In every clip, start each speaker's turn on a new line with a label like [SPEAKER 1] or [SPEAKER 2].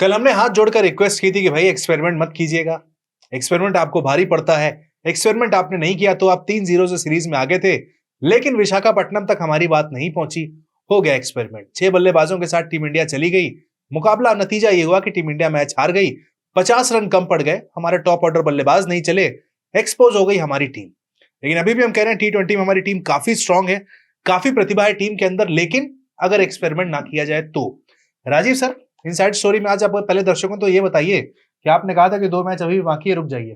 [SPEAKER 1] कल हमने हाथ जोड़कर रिक्वेस्ट की थी कि भाई एक्सपेरिमेंट मत कीजिएगा, एक्सपेरिमेंट आपको भारी पड़ता है। एक्सपेरिमेंट आपने नहीं किया तो आप 3-0 से सीरीज में आगे थे, लेकिन विशाखापट्टनम तक हमारी बात नहीं पहुंची। हो गया एक्सपेरिमेंट, 6 बल्लेबाजों के साथ टीम इंडिया चली गई। मुकाबला नतीजा ये हुआ कि टीम इंडिया मैच हार गई, 50 रन कम पड़ गए, हमारे टॉप ऑर्डर बल्लेबाज नहीं चले, एक्सपोज हो गई हमारी टीम। लेकिन अभी भी हम कह रहे हैं T20 में हमारी टीम काफी स्ट्रांग है, काफी प्रतिभा है टीम के अंदर, लेकिन अगर एक्सपेरिमेंट ना किया जाए तो। राजीव सर, इनसाइड स्टोरी में आज आप पहले दर्शकों तो ये बताइए कि आपने कहा था कि 2 मैच अभी बाकी है, रुक जाइए।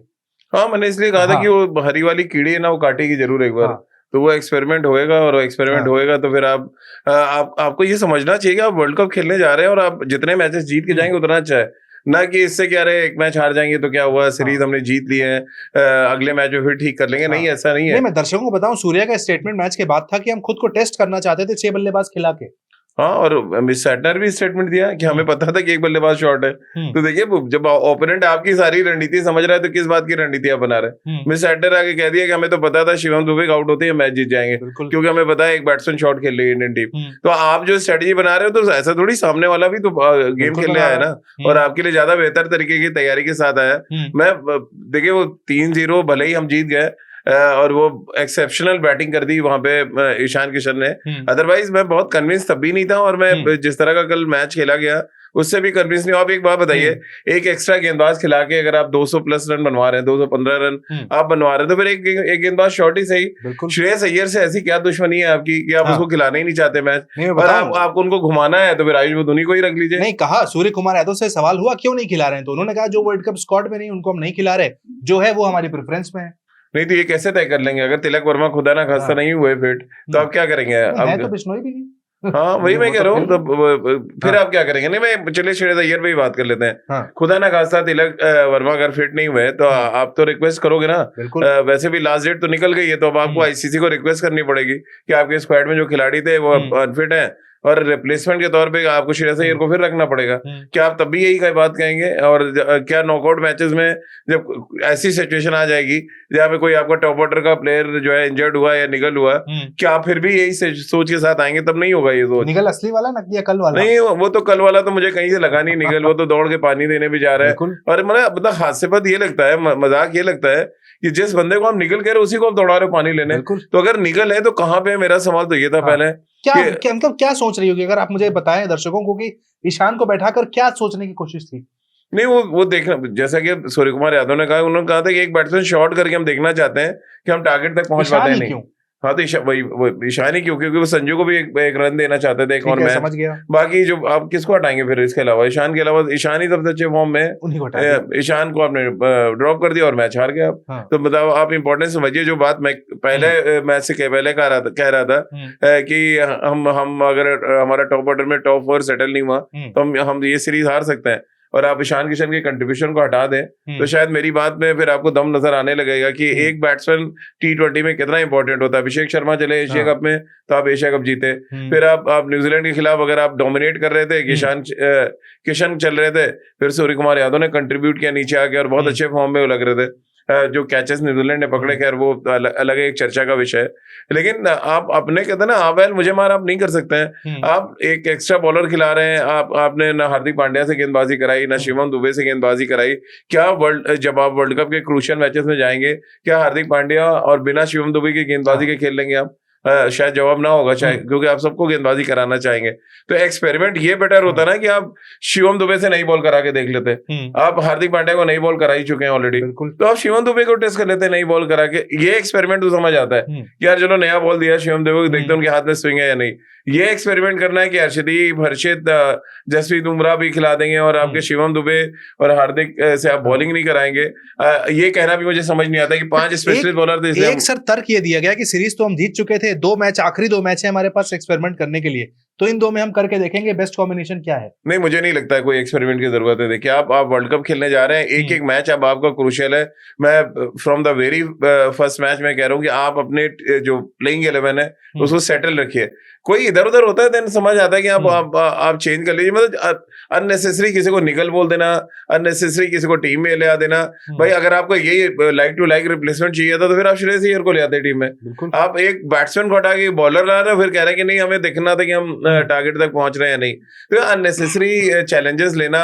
[SPEAKER 2] हाँ, मैंने इसलिए कहा था कि वो हरी वाली कीड़ी है ना, वो काटेगी जरूर एक बार। तो वो एक्सपेरिमेंट होएगा, और एक्सपेरिमेंट होएगा तो फिर आपको ये समझना चाहिए कि आप वर्ल्ड कप खेलने जा रहे हैं और आप जितने मैचेस जीत के जाएंगे उतना अच्छा है, ना कि इससे क्या रहे एक मैच हार जाएंगे तो क्या हुआ, सीरीज हमने जीत ली है, अगले मैच में फिर ठीक कर लेंगे। नहीं, ऐसा नहीं है।
[SPEAKER 1] मैं दर्शकों को बताऊं, सूर्या का स्टेटमेंट मैच के बाद था कि हम खुद को टेस्ट करना चाहते थे 6 बल्लेबाज खिला के।
[SPEAKER 2] हाँ, और मिस सैटनर भी स्टेटमेंट दिया कि हमें पता था कि एक बल्लेबाज शॉर्ट है। तो देखिए, जब ओपोनेंट आपकी सारी रणनीति समझ रहा है तो किस बात की रणनीति आप बना रहे हैं। मिस सैटनर आगे कह दिया कि हमें तो पता था शिवम दुबे आउट होते हैं मैच जीत जाएंगे, क्योंकि हमें पता है एक बैट्समैन शॉट खेल रही है इंडियन टीम। तो आप जो स्ट्रेटेजी बना रहे हो तो ऐसा थोड़ी, सामने वाला भी तो गेम खेलने आया ना, और आपके लिए ज्यादा बेहतर तरीके की तैयारी के साथ आया। मैं देखिए, वो 3-0 भले ही हम जीत गए और वो एक्सेप्शनल बैटिंग कर दी वहां पे ईशान किशन ने, अदरवाइज मैं बहुत कन्विंस तब भी नहीं था, और मैं जिस तरह का कल मैच खेला गया उससे भी कन्विंस नहीं। आप एक बात बताइए, एक एक्स्ट्रा गेंदबाज खिला के अगर आप 200 प्लस रन बनवा रहे हैं, 215 रन आप बनवा रहे हैं, तो फिर एक गेंदबाज शॉर्ट ही सही। श्रेयस अय्यर से ऐसी क्या दुश्मनी है आपकी कि आप उसको खिलाना ही नहीं चाहते मैच, और आपको उनको घुमाना है तो फिर आयुष बदूनी को ही रख लीजिए।
[SPEAKER 1] नहीं कहा, सूर्य कुमार यादव से सवाल हुआ क्यों नहीं खिला रहे हैं, तो उन्होंने कहा जो वर्ल्ड कप स्क्वाड में नहीं उनको हम नहीं खिला रहे, जो है वो हमारी प्रेफरेंस में है।
[SPEAKER 2] नहीं तो ये कैसे तय कर लेंगे अगर तिलक वर्मा खुदा ना खास्ता नहीं हुए फिट, तो आप क्या करेंगे?
[SPEAKER 1] अब तो बिश्नोई भी नहीं।
[SPEAKER 2] हाँ, वही मैं कह रहा हूँ, तो फिर आप क्या करेंगे? नहीं, मैं चलिए श्रेयस अय्यर पे ही बात कर लेते हैं। खुदा ना खास्ता तिलक वर्मा अगर फिट नहीं हुए तो आप तो रिक्वेस्ट करोगे ना। वैसे भी लास्ट डेट तो निकल गई है, तो अब आपको आईसीसी को रिक्वेस्ट करनी पड़ेगी कि आपके स्क्वाड में जो खिलाड़ी थे वो अनफिट है, और रिप्लेसमेंट के तौर पे आपको श्रेयस अय्यर को फिर रखना पड़ेगा। क्या आप तब भी यही बात कहेंगे? और क्या नॉकआउट मैचेस में जब ऐसी सिचुएशन आ जाएगी जहाँ पे कोई आपका टॉप ऑर्डर का प्लेयर जो है इंजर्ड हुआ या निगल हुआ, क्या आप फिर भी यही सोच के साथ आएंगे? तब नहीं होगा ये सोच।
[SPEAKER 1] निगल असली वाला ना या कल वाला?
[SPEAKER 2] नहीं, वो तो कल वाला तो मुझे कहीं से लगा नहीं निगल, वो तो दौड़ के पानी देने भी जा रहा है। और मतलब हास्यास्पद ये लगता है, मजाक ये लगता है कि जिस बंदे को हम निगल कह रहे उसी को आप दौड़ा रहे पानी लेने। तो अगर निगल है तो कहाँ पे? मेरा सवाल तो ये था पहले,
[SPEAKER 1] क्या मतलब क्या सोच रही होगी? अगर आप मुझे बताएं दर्शकों को कि ईशान को बैठाकर क्या सोचने की कोशिश थी। नहीं,
[SPEAKER 2] वो देखना, जैसा कि सूर्य कुमार यादव ने कहा, उन्होंने कहा था कि एक बैट्समैन शॉट करके हम देखना चाहते हैं कि हम टारगेट तक पहुंच पाते हैं नहीं। हाँ, तो ईशान ही क्यों? क्योंकि वो संजू को भी एक रन देना चाहते थे, एक और मैच।
[SPEAKER 1] समझ गया।
[SPEAKER 2] बाकी जो आप किसको हटाएंगे फिर इसके अलावा? ईशान के अलावा ईशान ही सबसे अच्छे फॉर्म में, ईशान को आपने ड्रॉप कर दिया और मैच हार गया आप। तो बताओ, आप इंपॉर्टेंस समझिए। जो बात मैं पहले मैच से पहले कह रहा था कि हम अगर हमारा टॉप ऑर्डर में टॉप 4 सेटल नहीं हुआ तो हम ये सीरीज हार सकते हैं, और आप ईशान किशन के कंट्रीब्यूशन को हटा दें तो शायद मेरी बात में फिर आपको दम नजर आने लगेगा कि एक बैट्समैन T20 में कितना इंपॉर्टेंट होता है। अभिषेक शर्मा चले एशिया कप में तो आप एशिया कप जीते, फिर आप न्यूजीलैंड के खिलाफ अगर आप डोमिनेट कर रहे थे, किशन चल रहे थे, फिर सूर्य कुमार यादव ने कंट्रीब्यूट किया नीचे आके और बहुत अच्छे फॉर्म में वो लग रहे थे। जो कैचेस न्यूजीलैंड ने पकड़े, खैर वो अलग एक चर्चा का विषय है, लेकिन आप अपने कहते हैं ना, आप मुझे मार आप नहीं कर सकते हैं। आप एक एक्स्ट्रा बॉलर खिला रहे हैं, आपने ना हार्दिक पांड्या से गेंदबाजी कराई, ना शिवम दुबे से गेंदबाजी कराई। क्या जब आप वर्ल्ड कप के क्रूशियल मैचेस में जाएंगे, क्या हार्दिक पांड्या और बिना शिवम दुबे की गेंदबाजी के खेल लेंगे आप? शायद जवाब ना होगा, शायद, क्योंकि आप सबको गेंदबाजी कराना चाहेंगे। तो एक्सपेरिमेंट ये बेटर होता ना कि आप शिवम दुबे से नई बॉल करा के देख लेते। आप हार्दिक पांड्या को नई बॉल करा ही चुके हैं ऑलरेडी, तो आप शिवम दुबे को टेस्ट कर लेते नई बॉल करा के। ये एक्सपेरिमेंट तो समझ आता है कि यार चलो नया बॉल दिया शिवम दुबे को, देखते हैं उनके हाथ में स्विंग है या नहीं। ये एक्सपेरिमेंट करना है कि हर्षदीप, हर्षित, जसप्रीत बुमराह भी खिला देंगे और आपके शिवम दुबे और हार्दिक से आप बॉलिंग नहीं कराएंगे। ये कहना भी मुझे समझ नहीं आता कि 5 स्पेशलिस्ट बॉलर थे।
[SPEAKER 1] एक सर तर्क ये दिया गया कि सीरीज तो हम जीत चुके थे, 2 मैच, आखिरी 2 मैच है हमारे पास एक्सपेरिमेंट करने के लिए, तो इन 2 में हम करके देखेंगे बेस्ट कॉम्बिनेशन क्या है।
[SPEAKER 2] नहीं, मुझे नहीं लगता है कोई एक्सपेरिमेंट की जरूरत है। देखिए, आप वर्ल्ड कप खेलने जा रहे हैं, एक मैच अब आपका क्रूशियल है। मैं from the very first match में कह रहा हूँ कि आप अपने जो प्लेइंग 11 है उसको सेटल रखिए। कोई इधर उधर होता है देन समझ आता है कि आप चेंज कर लीजिए। मतलब अननेसेसरी किसी को निकल बोल देना, अननेसेसरी किसी को टीम में ले आ देना। भाई, अगर आपको यही लाइक टू लाइक रिप्लेसमेंट चाहिए था तो फिर आप श्रेयस अय्यर को ले आते टीम में। आप एक बैट्समैन को हटा के बॉलर ला रहे हो, फिर कह रहे हैं कि नहीं हमें देखना था कि हम टारगेट तक पहुंच रहे हैं या नहीं। तो अननेसेसरी चैलेंजेस लेना,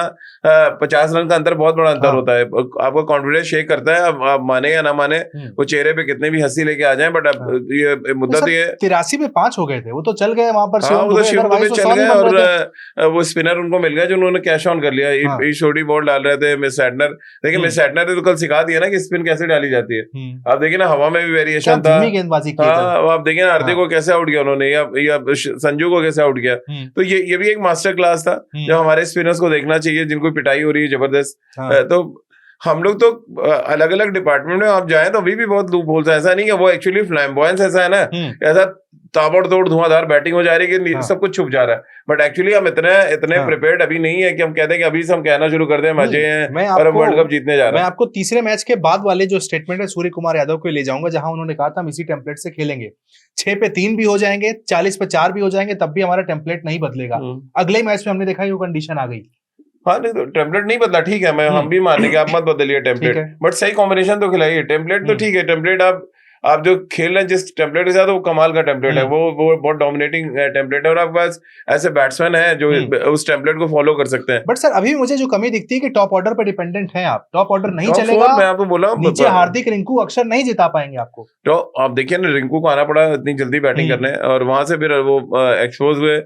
[SPEAKER 2] 50 रन का अंतर बहुत बड़ा अंतर होता है। आपका कॉन्फिडेंस शेक करता है, आप माने या ना माने, वो चेहरे पे कितने भी हंसी लेके आ जाए, बट अब ये मुद्दा तो ये
[SPEAKER 1] 83 में 5 हो गए थे, वो तो चल गए वहां पर।
[SPEAKER 2] हाँ, वो तो शिवम दुबे चल गए और वो स्पिनर उनको मिल गया जो उन्होंने कैश ऑन कर लिया। छोटी बॉल डाल रहे थे मिस सैडनर, देखिए मिस सैडनर ने तो कल सिखा दिया ना कि स्पिन कैसे डाली जाती है। आप देखिए ना, हवा में भी वेरिएशन था। हाँ, आप देखिए ना हार्दिक को कैसे आउट किया उन्होंने, या संजू को कैसे आउट किया। तो ये भी एक मास्टर क्लास था जो हमारे स्पिनर्स को देखना चाहिए, जिनको पिटाई हो रही है जबरदस्त। तो हम लोग तो अलग अलग डिपार्टमेंट में आप जाएं तो अभी भी बहुत लूप होल्स है। ऐसा नहीं है, वो एक्चुअली फ्लैम्बॉयंस ऐसा है ना, ऐसा ताबड़तोड़ धुआंधार बैटिंग हो जा रही है कि सब कुछ छुप जा रहा है। बट एक्चुअली हम इतने प्रिपेयर्ड अभी नहीं है कि हम कहते हैं कि अभी से हम कहना शुरू कर दें मजे हैं और हम वर्ल्ड कप जीतने जा रहे हैं।
[SPEAKER 1] मैं आपको तीसरे मैच के बाद वाले जो स्टेटमेंट है सूर्य कुमार यादव को ले जाऊंगा, जहां उन्होंने कहा था हम इसी टेम्पलेट से खेलेंगे, 6 पे 3 भी हो जाएंगे, 40 पे 4 भी हो जाएंगे, तब भी हमारा टेम्पलेट नहीं बदलेगा। अगले मैच में हमने देखा वो कंडीशन आ गई।
[SPEAKER 2] हाँ, नहीं तो टेम्पलेट नहीं बदला, ठीक है, हम भी मान लेंगे, आप मत बदलिए टेम्पलेट, बट सही कॉम्बिनेशन तो खिलाइए। टेम्पलेट तो ठीक है, टेम्पलेट आप जो खेल रहे हैं जिस टेम्पलेट के साथ, वो कमाल का टेम्पलेट है, वो बहुत डोमिनेटिंग टेम्पलेट है, और आपके पास ऐसे बैट्समैन हैं जो उस टेम्पलेट को फॉलो कर सकते हैं।
[SPEAKER 1] बट सर अभी मुझे जो कमी दिखती है कि टॉप ऑर्डर पे डिपेंडेंट हैं आप, टॉप ऑर्डर नहीं चलेगा।
[SPEAKER 2] मैं आपको बोला
[SPEAKER 1] नीचे हार्दिक, रिंकू, अक्षर नहीं जिता पाएंगे आपको।
[SPEAKER 2] तो आप देखिए ना, रिंकू को आना पड़ा इतनी जल्दी बैटिंग करने, और वहां से फिर वो एक्सपोज हुए।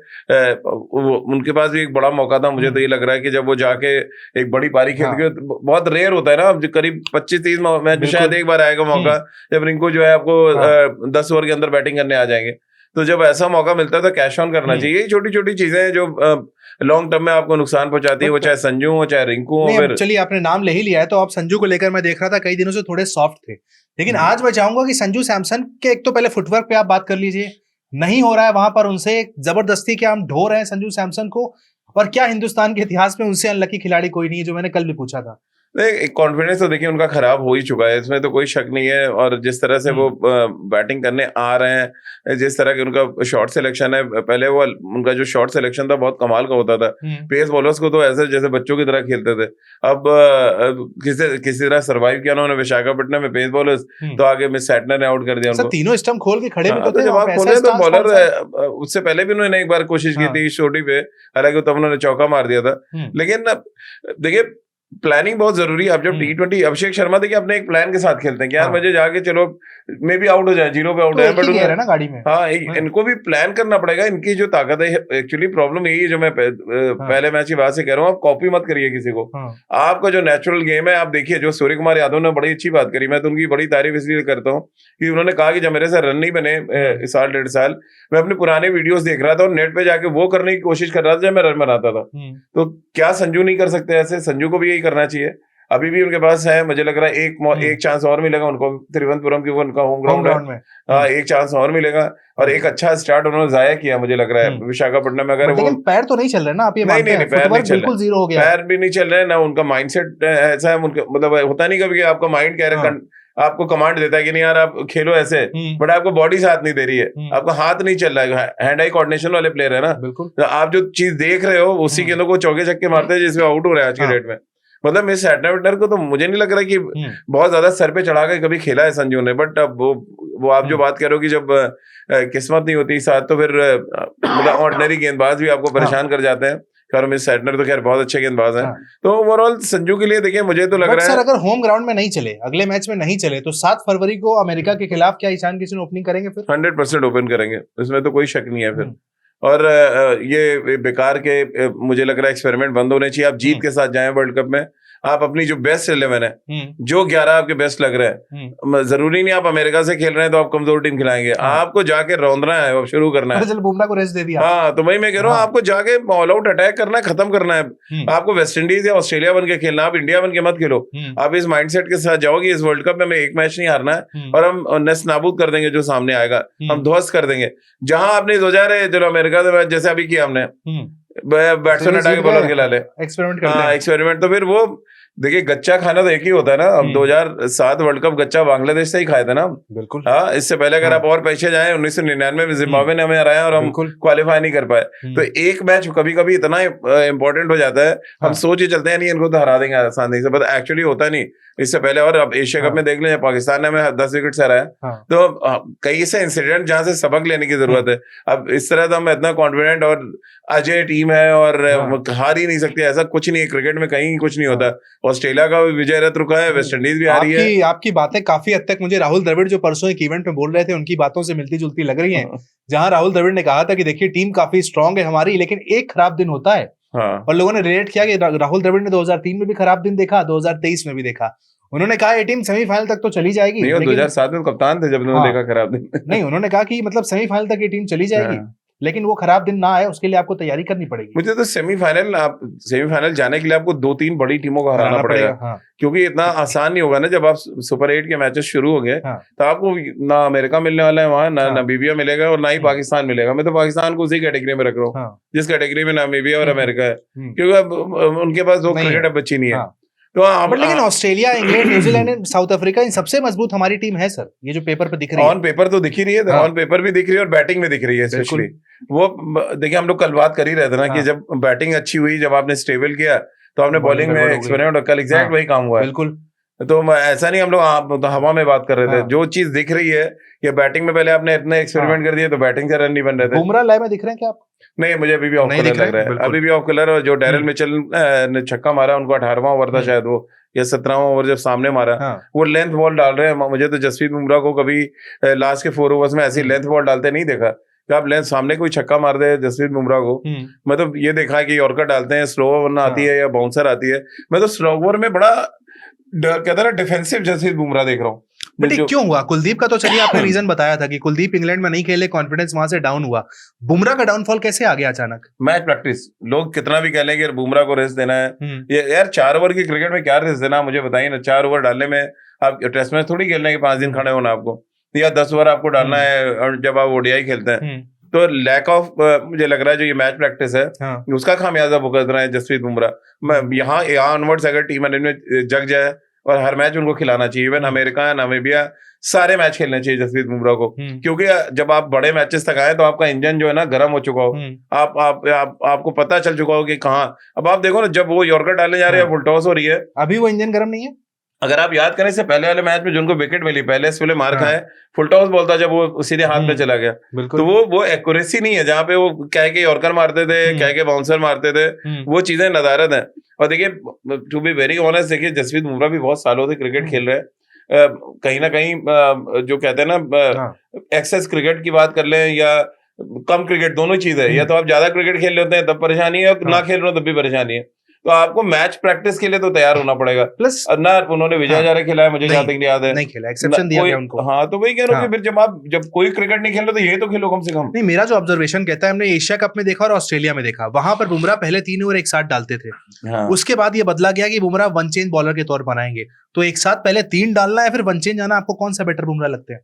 [SPEAKER 2] उनके पास भी एक बड़ा मौका था, मुझे तो ये लग रहा है कि जब वो जाके एक बड़ी पारी खेल के, बहुत रेयर होता है ना, करीब 25-30 मैच में शायद एक बार आएगा मौका जब रिंकू जो है आपको 10 ओवर के अंदर बैटिंग करने आ जाएंगे। तो जब ऐसा मौका मिलता है तो कैश ऑन करना चाहिए। ये छोटी छोटी चीजें हैं जो लॉन्ग टर्म में आपको नुकसान पहुंचाती है, वो चाहे संजू हो चाहे रिंकू हो।
[SPEAKER 1] चलिए, आपने नाम ले ही लिया है तो आप संजू को लेकर, मैं देख रहा था कई दिनों से थोड़े सॉफ्ट थे, लेकिन आज मैं चाहूंगा कि संजू सैमसन के एक तो पहले फुटवर्क पे आप बात कर लीजिए, नहीं हो रहा है वहां पर उनसे, जबरदस्ती क्या हम ढो रहे हैं संजू सैमसन को, और क्या हिंदुस्तान के इतिहास में उनसे अनलकी खिलाड़ी कोई नहीं है, जो मैंने कल भी पूछा था।
[SPEAKER 2] कॉन्फिडेंस तो देखिए उनका खराब हो ही चुका है, इसमें तो कोई शक नहीं है। और जिस तरह से वो बैटिंग करने आ रहे हैं, जिस तरह के उनका शॉट सिलेक्शन है, पहले वो उनका जो शॉट सिलेक्शन था बहुत कमाल का होता था। पेस बॉलर्स को तो ऐसे जैसे बच्चों की तरह खेलते थे। अब किसी तरह सर्वाइव किया उन्होंने विशाखापट्टनम में पेस बॉलर्स, तो आगे मिस सैटनर ने आउट कर दिया उनको।
[SPEAKER 1] तीनों स्टंप खोल के खड़े भी
[SPEAKER 2] तो जब आप खोले तो बॉलर, उससे पहले भी उन्होंने एक बार कोशिश की थी चोटी पे, हालांकि तब उन्होंने चौका मार दिया था। लेकिन देखिए प्लानिंग बहुत जरूरी है। अब जब T20 अभिषेक शर्मा देखिए अपने एक प्लान के साथ खेलते हैं कि यार मुझे जाके चलो मे भी आउट हो जाए, 0 पे आउट है, बट
[SPEAKER 1] है ना गाड़ी में।
[SPEAKER 2] हाँ, इनको भी प्लान करना पड़ेगा। इनकी जो ताकत है, एक्चुअली प्रॉब्लम यही है जो मैं पहले मैच की बात से कह रहा हूँ, आप कॉपी मत करिए किसी को। आपका जो नेचुरल गेम है, आप देखिए जो सूर्य कुमार यादव ने बड़ी अच्छी बात करी, मैं तो उनकी बड़ी तारीफ इसलिए करता हूँ कि उन्होंने कहा कि जब मेरे से रन नहीं बने इस साल 1.5 साल, मैं अपने पुराने वीडियोस देख रहा था और नेट पे जाके वो करने की कोशिश कर रहा था जब मैं रन बनाता था। तो क्या संजू नहीं कर सकते ऐसे? संजू को भी यही करना चाहिए। अभी भी उनके पास है, मुझे लग रहा है एक चांस और मिलेगा उनको, तिरुवनंतपुरम की उनका होम ग्राउंड है। हाँ, एक चांस और मिलेगा, और एक अच्छा स्टार्ट उन्होंने जाया किया मुझे लग रहा है विशाखापट्टनम में। अगर वो
[SPEAKER 1] पैर तो नहीं चल रहे ना, आप ये मानते हैं?
[SPEAKER 2] पैर नहीं चल रहे,
[SPEAKER 1] जीरो हो गया,
[SPEAKER 2] पैर भी नहीं चल रहे ना, उनका माइंडसेट ऐसा है, मतलब होता नहीं कभी आपका माइंड कह रहा है, आपको कमांड देता है कि नहीं यार आप खेलो ऐसे, बट आपको बॉडी साथ नहीं दे रही है, आपका हाथ नहीं चल रहा है। हैंड आई कोऑर्डिनेशन वाले प्लेयर है ना, तो आप जो चीज देख रहे हो उसी के अंदर को चौके छक्के मारते हैं जिसमें आउट हो रहा है आज की डेट में। मतलब मिस सैटनर को तो मुझे नहीं लग रहा कि बहुत ज्यादा सर पे चढ़ा के कभी खेला है संजू ने। बट अब वो आप जो बात कर रहे हो कि जब किस्मत नहीं होती साथ, तो फिर मतलब ऑर्डिनरी गेंदबाज भी आपको परेशान कर जाते हैं। खैर मिस सैटनर तो खैर बहुत अच्छे गेंदबाज हैं। तो ओवरऑल संजू के लिए देखिए मुझे तो लग रहा है,
[SPEAKER 1] सर अगर होम ग्राउंड में नहीं चले, अगले मैच में नहीं चले, तो 7 फरवरी को अमेरिका के खिलाफ क्या ईशान किशन ओपनिंग करेंगे? फिर
[SPEAKER 2] 100% ओपन करेंगे, इसमें तो कोई शक नहीं है फिर। और ये बेकार के मुझे लग रहा है एक्सपेरिमेंट बंद होने चाहिए। आप जीत के साथ जाएं वर्ल्ड कप में, आप अपनी जो बेस्ट 11 है, जो 11 आपके बेस्ट लग रहे हैं, जरूरी नहीं आप अमेरिका से खेल रहे हैं तो आप कमजोर टीम खिलाएंगे। आपको जाके रौंदना है, अब शुरू करना है।
[SPEAKER 1] बुमराह को रेस्ट दे दिया।
[SPEAKER 2] हाँ, तो वही मैं कह रहा हूँ, आपको जाके ऑल आउट अटैक करना है, खत्म करना है। आपको वेस्ट इंडीज या ऑस्ट्रेलिया बन के खेलना, आप इंडिया बन के मत खेलो। आप इस माइंडसेट के साथ जाओगे इस वर्ल्ड कप में, हमें एक मैच नहीं हारना है और हम नस नाबूद कर देंगे जो सामने आएगा, हम ध्वस्त कर देंगे। जहां आपने 2000 चलो अमेरिका से जैसे अभी किया हमने, बैट्समैन हटा के बॉलर खिला ले,
[SPEAKER 1] एक्सपेरिमेंट करते हैं।
[SPEAKER 2] एक्सपेरिमेंट। तो फिर वो देखिए गच्चा खाना तो एक ही होता है ना। अब 2007 वर्ल्ड कप गच्चा बांग्लादेश से ही खाए थे ना।
[SPEAKER 1] बिल्कुल।
[SPEAKER 2] हाँ, इससे पहले अगर आप और पीछे जाएं 1999 में जिम्बाब्वे ने हमें हराया और हम क्वालिफाई नहीं कर पाए। तो एक मैच कभी कभी इतना इंपॉर्टेंट हो जाता है, हम सोच ही चलते हैं नहीं इनको तो हरा देंगे आसानी से, बट एक्चुअली होता नहीं। इससे पहले और अब एशिया कप में देख लें, पाकिस्तान ने हमें 10 विकेट से हराया। तो कई ऐसे इंसिडेंट जहाँ से सबक लेने की जरूरत है। अब इस तरह तो हम इतना कॉन्फिडेंट और अजय टीम है और हार ही नहीं सकती, ऐसा कुछ नहीं है। क्रिकेट में कहीं कुछ नहीं होता। ऑस्ट्रेलिया का विजय रथ रुका है, वेस्ट इंडीज भी आ रही है।
[SPEAKER 1] आपकी बातें काफी हद तक मुझे राहुल द्रविड़ जो परसों एक इवेंट में बोल रहे थे उनकी बातों से मिलती जुलती लग रही हैं। जहां राहुल द्रविड़ ने कहा था कि देखिए टीम काफी स्ट्रांग है हमारी, लेकिन एक खराब दिन होता है। और लोगों ने रिलेट किया कि राहुल द्रविड़ ने 2003 में भी खराब दिन देखा, 2023 में भी देखा। उन्होंने कहा ये टीम सेमीफाइनल तक तो चली जाएगी।
[SPEAKER 2] नहीं, 2007 में कप्तान थे जब उन्होंने देखा खराब दिन।
[SPEAKER 1] नहीं, उन्होंने कहा कि मतलब सेमीफाइनल तक ये टीम चली जाएगी, लेकिन वो खराब दिन ना आए उसके लिए आपको तैयारी करनी पड़ेगी।
[SPEAKER 2] मुझे तो सेमीफाइनल जाने के लिए आपको 2-3 बड़ी टीमों को हराना पड़ेगा। क्योंकि इतना आसान नहीं होगा ना। जब आप सुपर 8 के मैचेस शुरू हो गए तो आपको ना अमेरिका मिलने वाला है वहां, ना नामीबिया मिलेगा और ना ही पाकिस्तान मिलेगा। मैं तो पाकिस्तान को उसी कैटेगरी में रख रहा हूँ जिस कैटेगरी में नामीबिया और अमेरिका है, क्योंकि अब उनके पास वो क्रिकेट अब बची नहीं है।
[SPEAKER 1] तो लेकिन Australia, England, New Zealand, South Africa, इन सबसे मजबूत हमारी टीम है सर। ये जो पेपर पे दिख रही है,
[SPEAKER 2] ऑन पेपर तो दिख ही रही है, ऑन पेपर भी दिख रही है और बैटिंग में दिख रही है स्पेशली। वो देखिए हम लोग कल बात कर ही रहे थे ना कि जब बैटिंग अच्छी हुई, जब आपने स्टेबल किया तो आपने बॉलिंग में एक्सपेरिमेंट, कल एग्जैक्ट वही काम हुआ है।
[SPEAKER 1] बिल्कुल।
[SPEAKER 2] तो ऐसा नहीं हम लोग तो हवा में बात कर रहे थे। जो चीज दिख रही है कि बैटिंग में पहले आपने इतने एक्सपेरिमेंट कर दिए तो बैटिंग से रन नहीं बन रहे थे।
[SPEAKER 1] बुमराह लय में दिख रहे हैं क्या आप?
[SPEAKER 2] नहीं, मुझे अभी भी ऑफ कलर लग रहा है, अभी भी ऑफ कलर। और जो डैरेल मिचेल ने छक्का मारा, उनको 18वां ओवर था शायद वो, या 17वां ओवर जब सामने मारा, वो लेंथ बॉल डाल रहे हैं। मुझे तो जसप्रीत बुमराह को कभी लास्ट के 4 ओवर्स में ऐसी लेंथ बॉल डालते नहीं देखा कि आप लेंथ सामने कोई छक्का मार दे जसप्रीत बुमराह को। मतलब ये देखा है कि यॉर्कर डालते हैं, स्लो ओवर आती है या बाउंसर आती है। मैं तो स्लो ओवर में बड़ा कहता ना डिफेंसिव जसप्रीत बुमराह देख रहा हूँ।
[SPEAKER 1] बट क्यों हुआ? कुलदीप का तो चलिए आपने रीजन बताया था कि कुलदीप इंग्लैंड में नहीं खेले, कॉन्फिडेंस वहां से डाउन हुआ। बुमराह का डाउनफॉल कैसे आ गया अचानक?
[SPEAKER 2] Match practice. लोग कितना भी कह लें कि बुमराह को रेस्ट देना है, ये यार 4 ओवर की क्रिकेट में क्या रेस्ट देना, मुझे बताइए ना। 4 ओवर डालने में आप टेस्ट मैच थोड़ी खेलने के 5 दिन खड़े होना आपको, या 10 ओवर आपको डालना है। और जब आप ओडीआई खेलते हैं तो लैक ऑफ मुझे लग रहा है जो ये मैच प्रैक्टिस है उसका खामियाजा भुगत रहा है जसप्रीत बुमराह। यहाँ ऑनवर्ड्स अगर टीम मैनेजमेंट जग जाए और हर मैच उनको खिलाना चाहिए, इवन अमेरिका, नामीबिया, सारे मैच खेलने चाहिए जसप्रीत बुमराह को। क्योंकि जब आप बड़े मैचेस तक आए तो आपका इंजन जो है ना गर्म हो चुका हो, आपको पता चल चुका हो कि कहाँ। अब आप देखो ना, जब वो यॉर्कर डालने जा रहे हैं, फुल टॉस हो रही है,
[SPEAKER 1] अभी वो इंजन गर्म नहीं है।
[SPEAKER 2] अगर आप याद करें, इससे पहले वाले मैच में जिनको विकेट मिली, पहले से पहले मार खाए, फुल टॉस बॉल था जब वो सीधे हाथ में चला गया। तो वो एक्यूरेसी नहीं है। जहाँ पे वो कह के यॉर्कर मारते थे, कह के बाउंसर मारते थे, वो चीजें नदारत है। और देखिए, टू बी वेरी ऑनेस्ट, देखिए जसप्रीत बुमराह भी बहुत सालों से क्रिकेट खेल रहे हैं। कहीं ना कहीं जो कहते हैं ना, एक्सेस क्रिकेट की बात कर लें या कम क्रिकेट, दोनों चीज है। या तो आप ज्यादा क्रिकेट खेल लेते हैं तब परेशानी है, और ना खेल रहे हो तब भी परेशानी है। तो आपको मैच प्रैक्टिस के लिए तो तैयार होना पड़ेगा। प्लस ना उन्होंने विजय हजारे खिलाया, मुझे जहां तक याद है,
[SPEAKER 1] नहीं खेला, एक्सेप्शन दिया गया उनको।
[SPEAKER 2] हाँ, तो वही कह रहा हूँ कि फिर जब कोई क्रिकेट नहीं खेल रहे तो ये तो खेलो कम से कम।
[SPEAKER 1] नहीं, मेरा जो ऑब्जर्वेशन कहता है, हमने एशिया कप में देखा और ऑस्ट्रेलिया में देखा, वहां पर बुमराह पहले 3 ओवर एक साथ डालते थे। उसके बाद ये बदला गया कि बुमराह वन चेंज बॉलर के तौर पर आएंगे। तो एक साथ पहले 3 डालना है, फिर वन चेंज आना, आपको कौन सा बेटर बुमराह लगते हैं?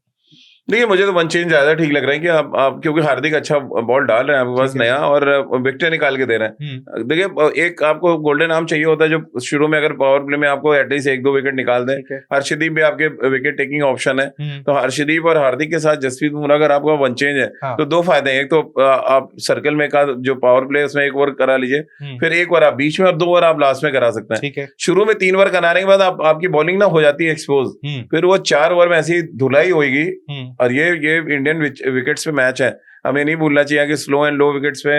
[SPEAKER 2] देखिए, मुझे तो वन चेंज ज्यादा ठीक लग रहा है कि आप क्योंकि हार्दिक अच्छा बॉल डाल रहे हैं आपके पास नया, और विकेट निकाल के दे रहे हैं। देखिए, एक आपको गोल्डन आर्म चाहिए होता है जो शुरू में अगर पावर प्ले में आपको एटलीस्ट 1-2 विकेट निकाल दें। हर्षदीप भी आपके विकेट टेकिंग ऑप्शन है, तो हर्षदीप और हार्दिक के साथ जसप्रीत बुमराह अगर आपका वन चेंज है तो 2 फायदे हैं। एक तो आप सर्कल में का जो पावर प्ले उसमें 1 ओवर करा लीजिए, फिर 1 ओवर आप बीच में और 2 ओवर आप लास्ट में करा सकते हैं। शुरू में 3 ओवर कराने के बाद आपकी बॉलिंग ना हो जाती है एक्सपोज, फिर वो 4 ओवर में ऐसी धुलाई होगी। और ये इंडियन विकेट्स पे मैच है, हमें नहीं भूलना चाहिए कि स्लो एंड लो विकेट्स पे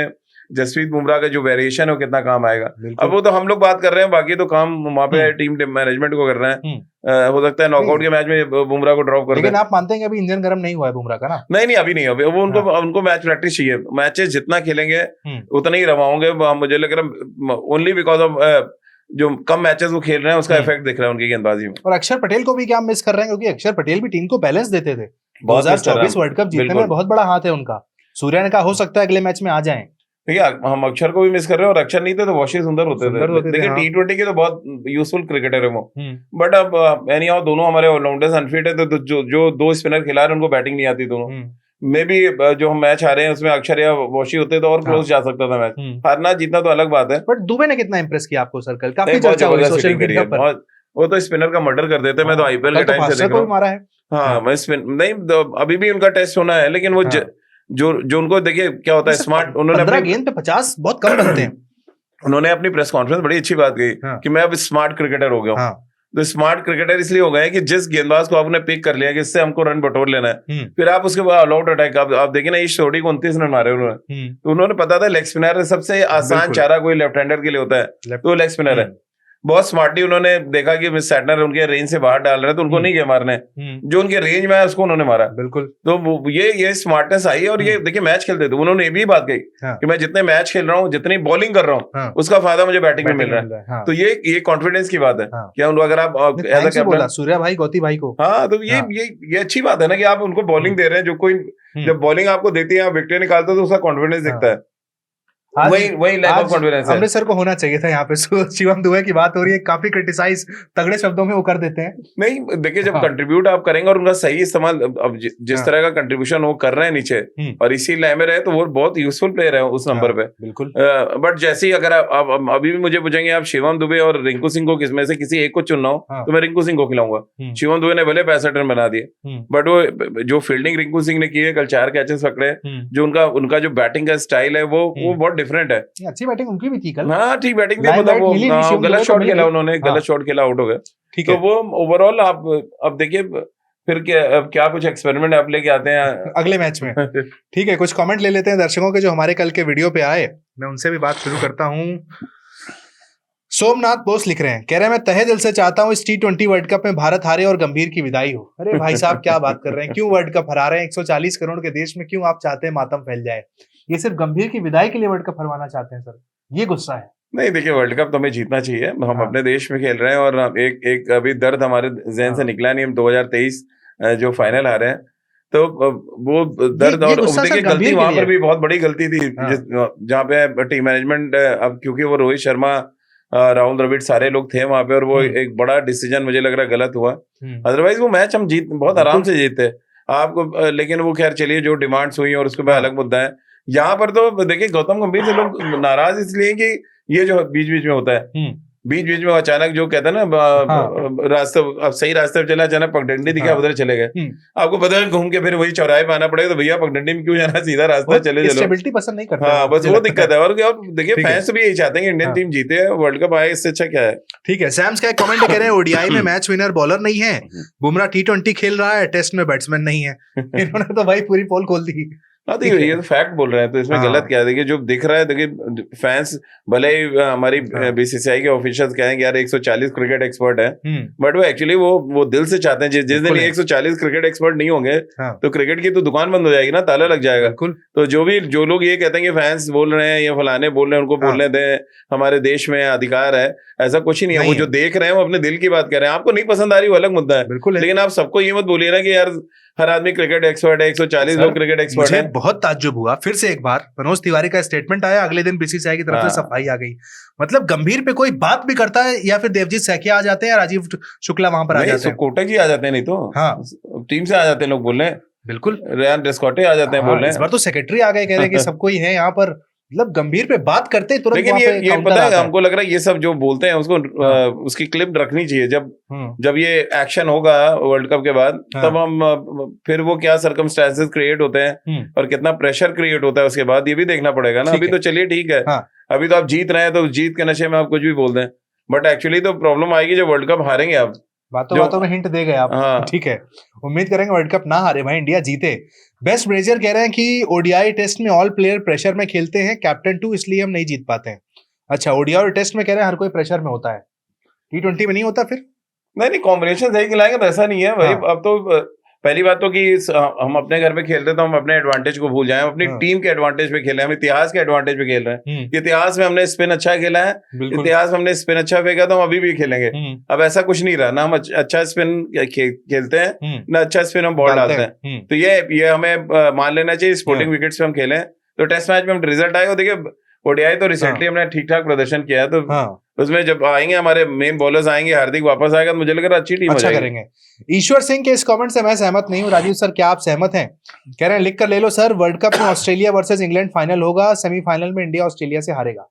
[SPEAKER 2] जसप्रीत बुमराह का जो वेरिएशन है वो कितना काम आएगा। अब वो तो हम लोग बात कर रहे हैं, बाकी तो काम वहां पे टीम मैनेजमेंट को करना है। हो सकता है नॉकआउट के मैच में बुमराह को ड्रॉप कर दें।
[SPEAKER 1] लेकिन आप मानते हैं कि अभी इंजन गर्म नहीं हुआ है बुमराह का ना?
[SPEAKER 2] नहीं, अभी नहीं। अभी वो उनको मैच प्रैक्टिस चाहिए। मैचेस जितना खेलेंगे उतना ही रवाओगे, मुझे लग रहा है ओनली बिकॉज ऑफ जो कम मैचेस वो खेल रहे हैं उसका इफेक्ट दिख रहा है उनकी गेंदबाजी में।
[SPEAKER 1] और अक्षर पटेल को भी क्या मिस कर रहे हैं? क्योंकि अक्षर पटेल भी टीम को बैलेंस देते थे। 2024 वर्ल्ड कप जीतने में बहुत बड़ा हाथ है उनका। सूर्या ने कहा हो सकता है अगले मैच में आ जाएं।
[SPEAKER 2] देखिए, हम अक्षर को भी मिस कर रहे हैं, और अक्षर नहीं थे तो वॉशी सुंदर होते थे। देखिए, T20 के तो बहुत यूजफुल क्रिकेटर है वो, बट अब एनी हाउ दोनों हमारे ऑलराउंडर्स अनफिट है, तो जो 2 स्पिनर खिला रहे हैं उनको बैटिंग नहीं आती दोनों। मे बी जो हम मैच हारे हैं उसमें अक्षर या वॉशी होते तो और क्लोज जा सकता था मैच। हारना जीतना तो अलग बात है।
[SPEAKER 1] बट दुबे ने कितना इंप्रेस किया आपको सर कल? काफी
[SPEAKER 2] बहुत
[SPEAKER 1] चर्चा हुई
[SPEAKER 2] जबरदस्त
[SPEAKER 1] सोशल
[SPEAKER 2] हिटिंग करी
[SPEAKER 1] मीडिया
[SPEAKER 2] है,
[SPEAKER 1] पर।
[SPEAKER 2] बहुत। वो तो स्पिनर का मर्डर कर देते हैं। मैं तो आईपीएल के टाइम से देख रहा हूँ।
[SPEAKER 1] मारा है।
[SPEAKER 2] हाँ, मैं स्पिन नहीं, अभी भी उनका टेस्ट होना है, लेकिन वो जो उनको देखिए क्या होता है स्मार्ट। उन्होंने
[SPEAKER 1] 15 गेंद पे 50 बहुत कम बनते हैं।
[SPEAKER 2] उन्होंने अपनी प्रेस कॉन्फ्रेंस बड़ी अच्छी बात कही कि मैं अब स्मार्ट क्रिकेटर हो गया हूँ। तो स्मार्ट क्रिकेटर इसलिए हो गए कि जिस गेंदबाज को आपने पिक कर लिया कि इससे हमको रन बटोर लेना है, फिर आप उसके बाद ऑल आउट अटैक आप देखिए ना, इस छोटी को 29 रन मारे उन्होंने। तो उन्होंने पता था लेग स्पिनर सबसे आसान चारा कोई लेफ्ट हैंडर के लिए होता है, तो लेग स्पिनर है। बहुत स्मार्टली उन्होंने देखा कि सैटनर उनके रेंज से बाहर डाल रहे हैं, तो उनको नहीं गए मारने, जो उनके रेंज में है उसको उन्होंने मारा।
[SPEAKER 1] बिल्कुल।
[SPEAKER 2] तो ये स्मार्टनेस आई। और ये देखिए मैच खेलते थे उन्होंने ये भी बात कही कि मैं जितने मैच खेल रहा हूँ, जितनी बॉलिंग कर रहा हूँ, उसका फायदा मुझे बैटिंग में मिल रहा है। तो ये कॉन्फिडेंस की बात है कि अगर आप
[SPEAKER 1] बोला सूर्या भाई गौती भाई को,
[SPEAKER 2] हाँ, तो ये अच्छी बात है ना कि आप उनको बॉलिंग दे रहे हैं। जो कोई जब बॉलिंग आपको देती है, आप विकेट निकालते हो तो उसका कॉन्फिडेंस दिखता है। वही लैक ऑफ कॉन्फिडेंस है।
[SPEAKER 1] अमृतसर को होना चाहिए था यहाँ पे। शिवम दुबे की बात हो रही है, काफी क्रिटिसाइज तगड़े शब्दों में वो कर देते हैं।
[SPEAKER 2] नहीं देखिए, जब कंट्रीब्यूट आप करेंगे और उनका सही इस्तेमाल, अब जिस तरह का कंट्रीब्यूशन वो कर रहे हैं नीचे और इसी लाइन में रहे, तो वो बहुत यूजफुल प्लेयर है उस नंबर पे।
[SPEAKER 1] बिल्कुल।
[SPEAKER 2] बट जैसे ही अगर आप अभी भी मुझे पूछेंगे आप शिवम दुबे और रिंकू सिंह को किसमें से किसी एक को चुनना हो, तो मैं रिंकू सिंह को खिलाऊंगा। शिवम दुबे ने भले 65 रन बना दिए, बट वो जो फील्डिंग रिंकू सिंह ने की है, कल 4 कैचेस पकड़े, जो उनका जो बैटिंग का स्टाइल है वो बहुत डिफरेंट है।
[SPEAKER 1] बैटिंग उनकी भी थी कल।
[SPEAKER 2] हाँ, ठीक बैटिंग थी, मतलब वो गलत शॉट खेला उन्होंने, गलत शॉट खेला, आउट हो गए। तो वो ओवरऑल आप अब देखिए फिर क्या कुछ एक्सपेरिमेंट आप लेके आते हैं
[SPEAKER 1] अगले मैच में। ठीक है, कुछ कमेंट ले लेते हैं दर्शकों के जो हमारे कल के वीडियो पे आए, मैं उनसे भी बात शुरू करता हूँ। सोमनाथ बोस लिख रहे हैं, कह रहे हैं मैं तहे दिल से चाहता हूँ इस T20 वर्ल्ड कप में भारत हारे और गंभीर की विदाई हो। अरे भाई साहब क्या बात कर रहे हैं, क्यों वर्ल्ड कप हरा रहे हैं 140 करोड़ के देश में, क्यों आप चाहते हैं मातम फैल जाए? ये सिर्फ गंभीर की विदाई के लिए वर्ल्ड कप हरवाना चाहते हैं सर, ये गुस्सा है।
[SPEAKER 2] नहीं देखिए, वर्ल्ड कप तो हमें जीतना चाहिए। हम अपने देश में खेल रहे हैं और एक अभी दर्द हमारे जहन से निकला नहीं। हम 2023 जो फाइनल आ रहे हैं, तो वो दर्द और देखिए गलती वहां पर भी बहुत बड़ी गलती थी, जहाँ पे टीम मैनेजमेंट, अब क्योंकि वो रोहित शर्मा, राहुल द्रविड़ सारे लोग थे वहां पे, और वो एक बड़ा डिसीजन मुझे लग रहा है गलत हुआ। अदरवाइज वो मैच हम बहुत आराम से जीतते आपको। लेकिन वो खैर चलिए, जो डिमांड्स हुई और उसके बाद अलग मुद्दा है। यहाँ पर तो देखिए गौतम गंभीर से लोग नाराज इसलिए कि ये जो बीच बीच में होता है, बीच बीच में अचानक जो कहते हैं ना, रास्ते अब सही रास्ते पे चला, अचानक पगडंडी दिखा, उधर चले गए। आपको पता है घूम के फिर वही चौराहे पे आना पड़ेगा, तो भैया पगडंडी में क्यों जाना, सीधा रास्ता चले चलो।
[SPEAKER 1] स्टेबिलिटी पसंद नहीं करते।
[SPEAKER 2] हाँ, बस वो दिक्कत है। और देखिए फैंस भी यही चाहते हैं कि इंडियन टीम जीते, वर्ल्ड कप आए, इससे अच्छा क्या है।
[SPEAKER 1] ठीक है, सैम्स का एक कमेंट कह रहे हैं ओडीआई में मैच विनर बॉलर नहीं है, बुमराह T20 खेल रहा है, टेस्ट में बैट्समैन नहीं है। इन्होंने तो भाई पूरी पोल खोल दी।
[SPEAKER 2] हाँ, देखिए ये तो फैक्ट बोल रहे हैं, तो इसमें गलत क्या है? देखिए जो दिख रहा है, देखिए फैंस भले ही हमारी बीसीसीआई के ऑफिशियल्स कहें कि यार 140 क्रिकेट एक्सपर्ट है, बट वो एक्चुअली वो दिल से चाहते हैं। जिस दिन 140 क्रिकेट एक्सपर्ट नहीं होंगे, तो क्रिकेट की तो दुकान बंद हो जाएगी ना, ताला लग जाएगा। तो जो लोग ये कहते हैं कि फैंस बोल रहे हैं या फलाने बोल रहे हैं, उनको बोलने दें, हमारे देश में अधिकार है, ऐसा कुछ ही नहीं है। वो जो देख रहे हैं वो अपने दिल की बात कर रहे हैं। आपको नहीं पसंद आ रही वो अलग मुद्दा है, लेकिन आप सबको ये मत बोलिए ना कि यार हर आदमी क्रिकेट एक्सपर्ट है, 140 लोग क्रिकेट एक्सपर्ट है।
[SPEAKER 1] बहुत ताज्जुब हुआ, फिर से एक बार मनोज तिवारी का स्टेटमेंट आया, अगले दिन बीसीसीआई की तरफ से सफाई आ गई। मतलब गंभीर पे कोई बात भी करता है, या फिर देवजीत सैकिया आ जाते हैं या राजीव शुक्ला वहां पर आ जाते हैं,
[SPEAKER 2] कोटक जी आ जाते हैं, नहीं तो टीम से आ जाते हैं लोग बोल रहे हैं।
[SPEAKER 1] बिल्कुल,
[SPEAKER 2] रेयान डेस्कॉटे आ जाते हैं बोल रहे हैं।
[SPEAKER 1] इस बार तो सेक्रेटरी आ गए, कह रहे हैं कि सब कोई है यहाँ पर। मतलब गंभीर पे बात करते तुरंत।
[SPEAKER 2] लेकिन ये पता है, हमको लग रहा है ये सब जो बोलते हैं उसको उसकी क्लिप रखनी चाहिए। जब ये एक्शन होगा वर्ल्ड कप के बाद, तब हम फिर वो क्या सर्कमस्टेंसेस क्रिएट होते हैं और कितना प्रेशर क्रिएट होता है उसके बाद, ये भी देखना पड़ेगा ना। अभी तो चलिए ठीक है, अभी तो आप जीत रहे हैं, तो जीत के नशे में आप कुछ भी बोल दें, बट एक्चुअली तो प्रॉब्लम आएगी जब वर्ल्ड कप हारेंगे आप।
[SPEAKER 1] बातों में हिंट दे गए आप। ठीक है, उम्मीद करेंगे वर्ल्ड कप ना हारे भाई, इंडिया जीते। बेस्ट ब्रेजर कह रहे हैं कि ओडीआई टेस्ट में ऑल प्लेयर प्रेशर में खेलते हैं, कैप्टन टू, इसलिए हम नहीं जीत पाते हैं। अच्छा, ओडीआई और टेस्ट में कह रहे हैं हर कोई प्रेशर में होता है, T20 में नहीं होता फिर?
[SPEAKER 2] नहीं, कॉम्बिनेशन सही खिलाएंगे तो ऐसा नहीं है भाई। अब तो पहली बात तो कि हम अपने घर पे खेलते तो हम अपने एडवांटेज को भूल जाएं, अपनी टीम के एडवांटेज पे खेले, हम इतिहास के एडवांटेज पे खेल रहे हैं। इतिहास में हमने स्पिन अच्छा खेला है, इतिहास में हमने स्पिन अच्छा फेंका, तो हम अभी भी खेलेंगे। अब ऐसा कुछ नहीं रहा ना, हम अच्छा स्पिन खेलते हैं ना अच्छा स्पिन हम बॉल डालते हैं। तो ये हमें मान लेना चाहिए, स्पोर्टिंग विकेट्स पे हम खेलें। तो टेस्ट मैच में हम रिजल्ट आए, देखिए ओडीआई तो रिसेंटली हमने ठीक ठाक प्रदर्शन किया है, तो उसमें जब आएंगे हमारे मेन बॉलर्स आएंगे, हार्दिक वापस आएगा, तो मुझे लग रहा है अच्छी टीम
[SPEAKER 1] अच्छा करेंगे। ईश्वर सिंह के इस कमेंट से मैं सहमत नहीं हूँ। राजीव सर क्या आप सहमत हैं? कह रहे हैं लिख कर ले लो सर, वर्ल्ड कप में ऑस्ट्रेलिया वर्सेस इंग्लैंड फाइनल होगा, सेमीफाइनल में इंडिया ऑस्ट्रेलिया से हारेगा।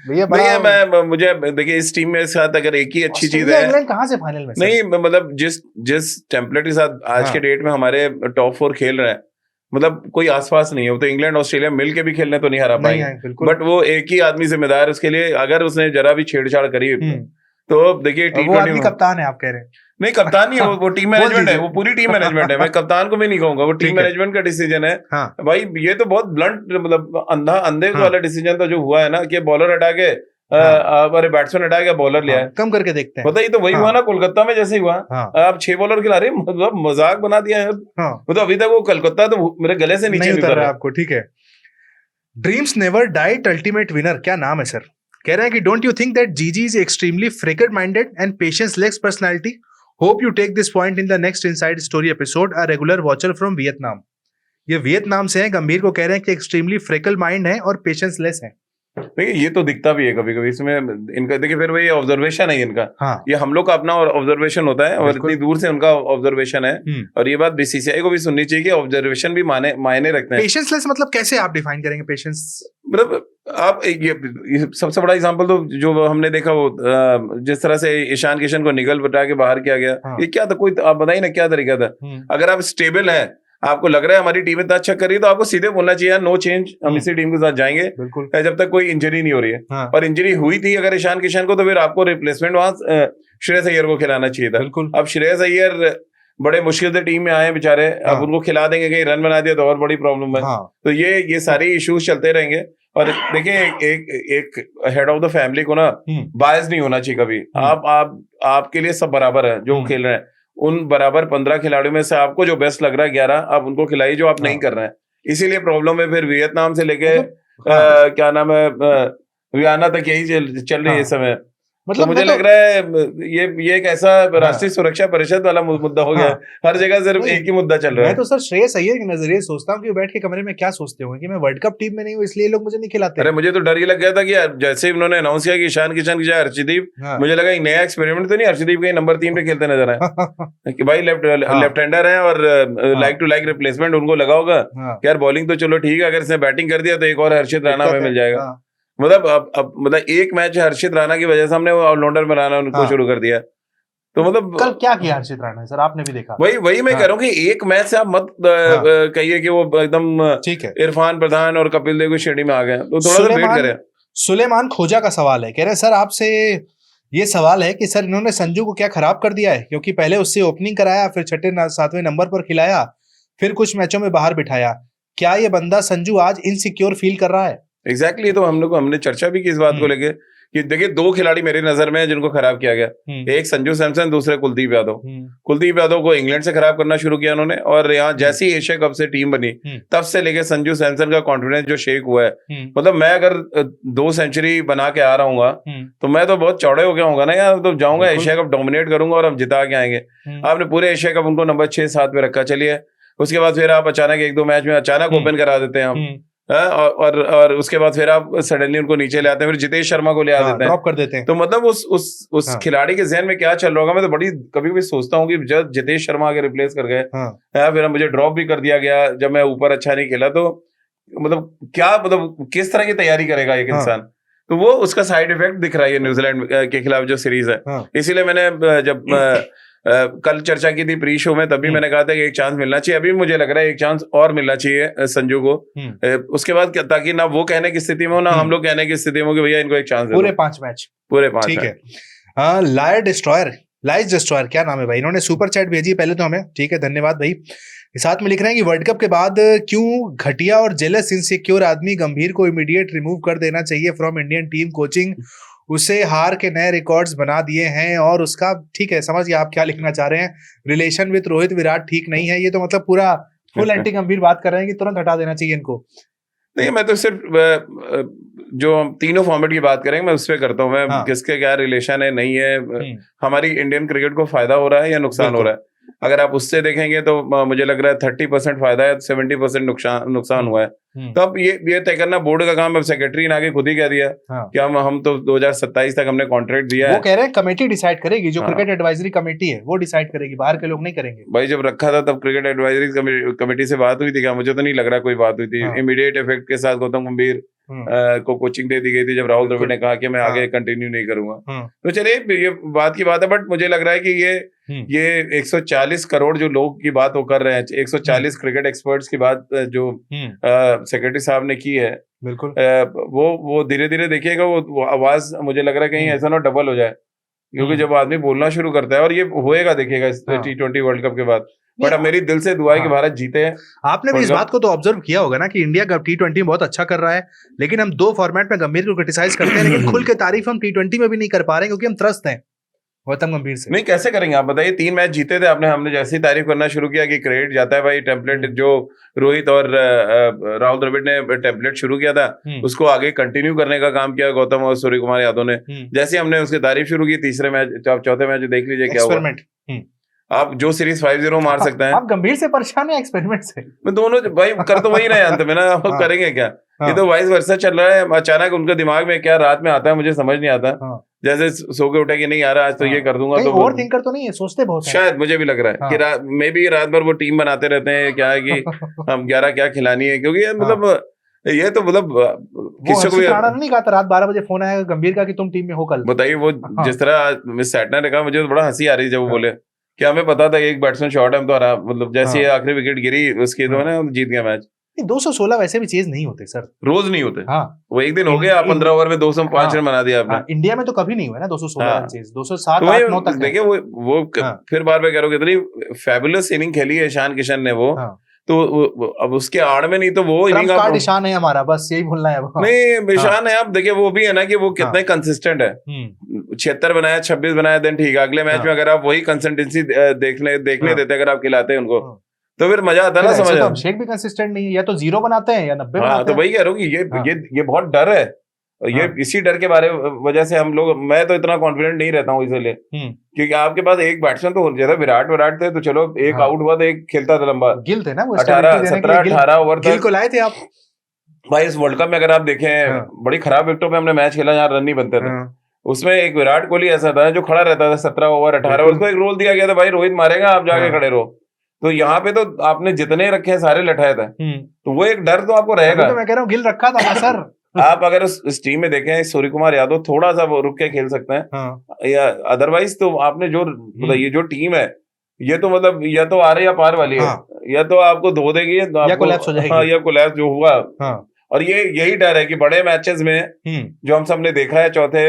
[SPEAKER 2] भैया मैं मुझे देखिए इस टीम में साथ अगर एक ही अच्छी चीज है,
[SPEAKER 1] इंग्लैंड कहाँ से फाइनल में?
[SPEAKER 2] नहीं मतलब जिस टेम्पलेट के साथ आज के डेट में हमारे टॉप 4 खेल रहे हैं, मतलब कोई आसपास नहीं है। वो तो इंग्लैंड ऑस्ट्रेलिया मिल के भी खेलने तो नहीं हरा पाएंगे, बट वो एक ही आदमी जिम्मेदार है उसके लिए। अगर उसने जरा भी छेड़छाड़ करी तो देखिए
[SPEAKER 1] T20 कप्तान है आप कह रहे हैं?
[SPEAKER 2] नहीं कप्तान नहीं है, वो टीम मैनेजमेंट है, वो पूरी टीम मैनेजमेंट है। मैं कप्तान को भी नहीं कहूंगा, वो टीम मैनेजमेंट का डिसीजन है। भाई ये तो बहुत ब्लंट मतलब अंधे वाला डिसीजन था जो हुआ है ना, कि बॉलर हटा के अरे बैट्समैन हटा के बॉलर लिया है,
[SPEAKER 1] कम करके देखते हैं।
[SPEAKER 2] पता ही तो वही हुआ ना कोलकाता में, जैसे ही हुआ आप 6 बॉलर खिला रहे, मतलब मजाक बना दिया है। मतलब अभी तक वो कोलकाता तो मेरे गले से नीचे उतर रहा है
[SPEAKER 1] आपको। ठीक है, dreams never died ultimate winner, क्या नाम है सर? कह रहे हैं कि don't you think that GG is extremely frigid minded and patience less personality? Hope you take this point in the next inside story episode. A regular watcher from Vietnam. ये Vietnam से है, गंभीर को कह रहे हैं कि एक्सट्रीमली फ्रिकल माइंड है और पेशेंस लेस है।
[SPEAKER 2] देखिए ये तो दिखता भी है कभी कभी इसमें इनका। देखिए फिर वही ऑब्जर्वेशन है इनका। ये हम लोग का अपना ऑब्जर्वेशन होता है और इतनी दूर से उनका ऑब्जर्वेशन है। और ये बात बीसीसीआई को भी सुननी चाहिए कि ऑब्जर्वेशन भी मायने रखते हैं।
[SPEAKER 1] पेशेंस लेस मतलब कैसे आप डिफाइन करेंगे पेशेंस?
[SPEAKER 2] मतलब आप ये सबसे बड़ा एग्जांपल तो जो हमने देखा वो जिस तरह से ईशान किशन को निगल बटा के बाहर किया गया, ये क्या था? कोई आप बताइए ना क्या तरीका था? अगर आप स्टेबल है, आपको लग रहा है हमारी टीम इतना अच्छा कर रही है, तो आपको सीधे बोलना चाहिए नो चेंज, हम इसी टीम के साथ जाएंगे जब तक कोई इंजरी नहीं हो रही है। और इंजरी हुई थी अगर ईशान किशन को, तो फिर आपको रिप्लेसमेंट वहां श्रेयस अय्यर को खिलाना चाहिए था। अब श्रेयस अय्यर बड़े मुश्किल से टीम में आए बेचारे, अब उनको खिला देंगे, कहीं रन बना दिया तो और बड़ी प्रॉब्लम है। तो ये सारे इश्यूज चलते रहेंगे। और देखिए एक हेड ऑफ द फैमिली को ना बायस नहीं होना चाहिए कभी। आपके लिए सब बराबर है जो खेल रहे हैं, उन बराबर 15 खिलाड़ियों में से आपको जो बेस्ट लग रहा है 11 आप उनको खिलाइए जो आप नहीं कर रहे हैं। इसीलिए प्रॉब्लम है फिर वियतनाम से लेके क्या नाम है वियना तक यही चल रही है इस समय। मतलब तो मुझे लग रहा है ये एक ऐसा राष्ट्रीय सुरक्षा परिषद वाला मुद्दा हो गया। हर जगह सिर्फ एक ही मुद्दा चल रहा है।
[SPEAKER 1] मैं तो सर श्रेयस अय्यर के नजरिए सोचता हूँ कि बैठ के कमरे में क्या सोचते होंगे कि मैं वर्ल्ड कप टीम में नहीं हूँ इसलिए लोग मुझे नहीं खिलाते।
[SPEAKER 2] अरे मुझे तो डर ये लग गया था कि जैसे उन्होंने अनाउंस किया कि ईशान किशन की जाए हर्षदीप, मुझे लगा एक नया एक्सपेरिमेंट तो नहीं, हर्षदीप कहीं नंबर 3 पे खेलते नजर आए कि भाई लेफ्ट हैंडर है और लाइक टू लाइक रिप्लेसमेंट उनको लगा होगा। यार बॉलिंग तो चलो ठीक है, अगर इसने बैटिंग कर दिया तो एक और हर्षित राणा हमें मिल जाएगा। मतलब अब मतलब एक मैच हर्षित राणा की वजह से हमने ऑलराउंडर बनाना उनको शुरू कर दिया। तो मतलब
[SPEAKER 1] कल क्या किया हर्षित राणा सर, आपने भी देखा?
[SPEAKER 2] वही मैं कह रहा हूँ कि एक मैच से आप मत कहिए कि वो एकदम
[SPEAKER 1] ठीक है
[SPEAKER 2] इरफान पठान और कपिल देव की श्रेणी में आ गए। तो थोड़ा सा वेट करें।
[SPEAKER 1] सुलेमान खोजा का सवाल है, कह रहे हैं सर आपसे ये सवाल है कि सर इन्होंने संजू को क्या खराब कर दिया है? क्योंकि पहले उससे ओपनिंग कराया, फिर 6-7वें नंबर पर खिलाया, फिर कुछ मैचों में बाहर बिठाया। क्या ये बंदा संजू आज इनसिक्योर फील कर रहा है?
[SPEAKER 2] एग्जैक्टली तो हमने चर्चा भी की इस बात को लेके कि देखिए 2 खिलाड़ी मेरे नजर में जिनको खराब किया गया, एक संजू सैमसन, दूसरे कुलदीप यादव। कुलदीप यादव को इंग्लैंड से खराब करना शुरू किया उन्होंने, और यहाँ जैसी एशिया कप से टीम बनी तब से लेके संजू सैमसन का कॉन्फिडेंस जो शेक हुआ है। मतलब मैं अगर 2 सेंचुरी बना के आ रहा हूँ तो मैं तो बहुत चौड़े हो गया हूँ ना यार, तो जाऊंगा एशिया कप डोमिनेट करूंगा और हम जिता के आएंगे। आपने पूरे एशिया कप उनको नंबर 6-7 पे रखा, चलिए उसके बाद फिर आप अचानक 1-2 मैच में अचानक ओपन करा देते हैं हम, और उसके बाद फिर आप सडनली उनको नीचे ले आते हैं, फिर जितेश शर्मा को ले आ देते हैं,
[SPEAKER 1] ड्रॉप कर देते हैं।
[SPEAKER 2] तो मतलब उस खिलाड़ी के जहन में क्या चल रहा होगा? मैं तो बड़ी कभी कभी सोचता हूँ कि जब जितेश शर्मा आगे रिप्लेस कर गए, फिर मुझे ड्रॉप भी कर दिया गया जब मैं ऊपर अच्छा नहीं खेला, तो मतलब क्या मतलब किस तरह की तैयारी करेगा एक इंसान? तो वो उसका साइड इफेक्ट दिख रहा है न्यूजीलैंड के खिलाफ जो सीरीज है। इसीलिए मैंने जब कल चर्चा की थी प्री शो में, तभी मैंने कहा था कि एक चांस मिलना चाहिए। अभी मुझे लग रहा है एक चांस और मिलना चाहिए संजू को, उसके बाद ताकि ना वो कहने की स्थिति में हो, ना हम लोग कहने की स्थिति में हो कि भैया इनको एक चांस दे दो।
[SPEAKER 1] पूरे 5 मैच।
[SPEAKER 2] ठीक
[SPEAKER 1] है। लायर डिस्ट्रॉयर क्या नाम है भाई, इन्होंने सुपर चैट भेजी पहले तो हमें, ठीक है धन्यवाद भाई। साथ में लिख रहे हैं कि वर्ल्ड कप के बाद क्यों घटिया और जेलस इनसिक्योर आदमी गंभीर को इमीडिएट रिमूव कर देना चाहिए फ्रॉम इंडियन टीम कोचिंग। उसे हार के नए रिकॉर्ड्स बना दिए हैं और उसका, ठीक है समझ गया आप क्या लिखना चाह रहे हैं। रिलेशन विद रोहित विराट ठीक नहीं है, ये तो मतलब पूरा फुल एंटी गंभीर बात कर रहे हैं कि तुरंत हटा देना चाहिए इनको।
[SPEAKER 2] नहीं, मैं तो सिर्फ जो हम तीनों फॉर्मेट की बात करेंगे मैं उस पर करता हूँ। मैं किसके क्या रिलेशन है नहीं है, हमारी इंडियन क्रिकेट को फायदा हो रहा है या नुकसान हो रहा है, अगर आप उससे देखेंगे तो मुझे लग रहा है 30% फायदा है, 70% नुकसान हुआ है। तो अब ये तय करना बोर्ड का काम। अब सेक्रेटरी ने आगे खुद ही कह दिया कि हम तो 2027 तक हमने कॉन्ट्रैक्ट दिया है।
[SPEAKER 1] वो कह रहे हैं कमेटी डिसाइड करेगी, जो क्रिकेट एडवाइजरी कमेटी है वो डिसाइड करेगी, बाहर के लोग नहीं करेंगे।
[SPEAKER 2] भाई जब रखा था तब क्रिकेट एडवाइजरी कमेटी से बात हुई थी क्या? मुझे तो नहीं लग रहा कोई बात हुई थी। इमीडिएट इफेक्ट के साथ गौतम गंभीर को कोचिंग दे दी गई थी जब राहुल द्रविड़ ने कहा कि मैं आगे कंटिन्यू नहीं करूंगा। तो चलिए ये बात की बात है, बट मुझे लग रहा है कि ये 140 करोड़ जो लोग की बात वो कर रहे हैं, 140 क्रिकेट एक्सपर्ट्स की बात जो सेक्रेटरी साहब ने की है,
[SPEAKER 1] बिल्कुल
[SPEAKER 2] वो धीरे धीरे देखिएगा वो आवाज मुझे लग रहा है कहीं ऐसा ना डबल हो जाए, क्योंकि जब आदमी बोलना शुरू करता है, और ये होएगा देखिएगा T20 वर्ल्ड कप के बाद। बट अब मेरी दिल से दुआ है कि भारत जीते हैं।
[SPEAKER 1] आपने भी इस बात को तो ऑब्जर्व किया होगा ना कि इंडिया T20 में बहुत अच्छा कर रहा है, लेकिन हम 2 फॉर्मेट में गंभीर को क्रिटिसाइज करते हैं, लेकिन खुल के तारीफ हम T20 में भी नहीं कर पा रहे हैं, क्योंकि हम त्रस्त हैं गौतम गंभीर से।
[SPEAKER 2] नहीं, कैसे करेंगे आप बताइए? 3 मैच जीते थे आपने, हमने जैसे ही तारीफ करना शुरू किया कि क्रेडिट जाता है भाई, टेम्पलेट जो रोहित और राहुल द्रविड़ ने टेम्पलेट शुरू किया था उसको आगे कंटिन्यू करने का काम किया गौतम और सूर्य कुमार यादव ने। जैसे हमने उसकी तारीफ शुरू की, तीसरे मैच चौथे मैच देख लीजिए क्या हुआ। आप जो सीरीज 5-0 मार सकते हैं।
[SPEAKER 1] आप गंभीर से परेशान है एक्सपेरिमेंट से।
[SPEAKER 2] मैं दोनों भाई कर तो वही रहे अंत में ना, आप करेंगे क्या? ये तो वाइस वर्सा चल रहा है। अचानक उनके दिमाग में क्या रात में आता है मुझे समझ नहीं आता। जैसे सो के उठे कि नहीं यार आज तो ये कर दूंगा, तो
[SPEAKER 1] ओवर थिंकर तो नहीं है, सोचते बहुत
[SPEAKER 2] शायद मुझे भी लग रहा है कि मे बी रात भर वो टीम बनाते रहते हैं, क्या है कि हम 11 क्या खिलानी है, क्योंकि मतलब ये तो मतलब
[SPEAKER 1] किसी को नहीं कहा था रात 12 बजे फोन आया गंभीर का कि तुम टीम में हो कल।
[SPEAKER 2] बताइए वो जिस तरह मिस सैटनर ने कहा, मुझे तो बड़ा हंसी आ रही जब वो बोले कि हमें पता था एक बैट्समैन शॉट है हम तो हरा, मतलब जैसे आखिरी विकेट गिरी उसके तो ना जीत गया मैच।
[SPEAKER 1] 216 वैसे भी चीज नहीं होते सर,
[SPEAKER 2] रोज नहीं होते। वो एक दिन हो गया, 15 ओवर में 205 रन बना दिया आपने।
[SPEAKER 1] इंडिया में तो कभी नहीं हुआ ना 216 रन चीज, 207-8-9 तक।
[SPEAKER 2] देखिए वो फिर बार बार कह रहा हूँ कितनी फैबुलस इनिंग खेली है ईशान किशन ने वो। तो अब उसके आड़ में नहीं तो वो इनिंग
[SPEAKER 1] कार्ड ईशान है हमारा, बस यही बोलना है।
[SPEAKER 2] नहीं ईशान है, आप देखिए वो भी है ना कि वो कितना कंसिस्टेंट है। 76 बनाया, 26 बनाया, दिन ठीक है। अगले मैच में अगर आप वही कंसिस्टेंसी देखने देते अगर आप खिलाते हैं उनको तो फिर मजा आता है ना। समझ
[SPEAKER 1] अभिषेक भी कंसिस्टेंट नहीं है, या तो 0 बनाते हैं या 90 बनाते हैं।
[SPEAKER 2] तो वही कह रहा हूँ कि ये बहुत डर है। ये इसी डर के वजह से हम लोग, मैं तो इतना कॉन्फिडेंट नहीं रहता हूँ इसलिए, क्योंकि आपके पास एक बैट्समैन तो जैसे विराट थे तो चलो एक आउट हुआ तो एक खेलता था लंबा।
[SPEAKER 1] गिल थे ना वो
[SPEAKER 2] 17-18 ओवर
[SPEAKER 1] गिल को लाए थे आप
[SPEAKER 2] भाई। इस वर्ल्ड कप में अगर आप देखें बड़ी खराब विकेटों पे हमने मैच खेला, यहाँ रन नहीं बनते थे। उसमें एक विराट कोहली ऐसा था जो खड़ा रहता था 17 ओवर 18 ओवर, उसको एक रोल दिया गया था भाई रोहित मारेगा आप जाके खड़े रहो। तो यहाँ पे तो आपने जितने रखे हैं सारे लठाए थे, तो वो एक डर तो आपको रहेगा।
[SPEAKER 1] तो मैं कह रहा हूँ गिल रखा था ना सर।
[SPEAKER 2] आप अगर उस टीम में देखें सूर्य कुमार यादव थोड़ा सा वो रुक के खेल सकते हैं, या अदरवाइज तो आपने जो ये जो टीम है ये तो मतलब या तो आरे या पार वाली है, या तो आपको धो देगी या
[SPEAKER 1] कोलैप्स हो जाएगी,
[SPEAKER 2] या कोलैप्स जो हुआ। और यही डर है कि बड़े मैचेस में जो हम सबने देखा है चौथे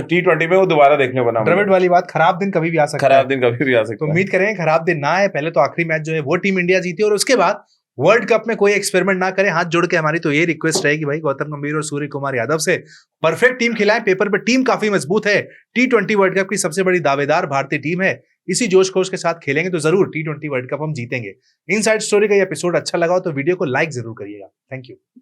[SPEAKER 2] T20 में वो दोबारा देखने को ना मिले।
[SPEAKER 1] द्रविड़ वाली बात, खराब दिन कभी भी आ सकता है।
[SPEAKER 2] खराब दिन कभी भी आ सकता है।
[SPEAKER 1] तो उम्मीद करें खराब दिन ना आए, पहले तो आखिरी मैच जो है वो टीम इंडिया जीती और उसके बाद वर्ल्ड कप में कोई एक्सपेरिमेंट ना करें। हाथ जोड़ के हमारी तो ये रिक्वेस्ट रहेगी भाई गौतम गंभीर और सूर्य कुमार यादव से, परफेक्ट टीम खिलाएं। पेपर पे टीम काफी मजबूत है, T20 वर्ल्ड कप की सबसे बड़ी दावेदार भारतीय टीम है। इसी जोश खोश के साथ खेलेंगे तो जरूर T20 वर्ल्ड कप हम जीतेंगे। इनसाइड स्टोरी का ये एपिसोड अच्छा लगा हो तो वीडियो को लाइक जरूर करिएगा। Thank you.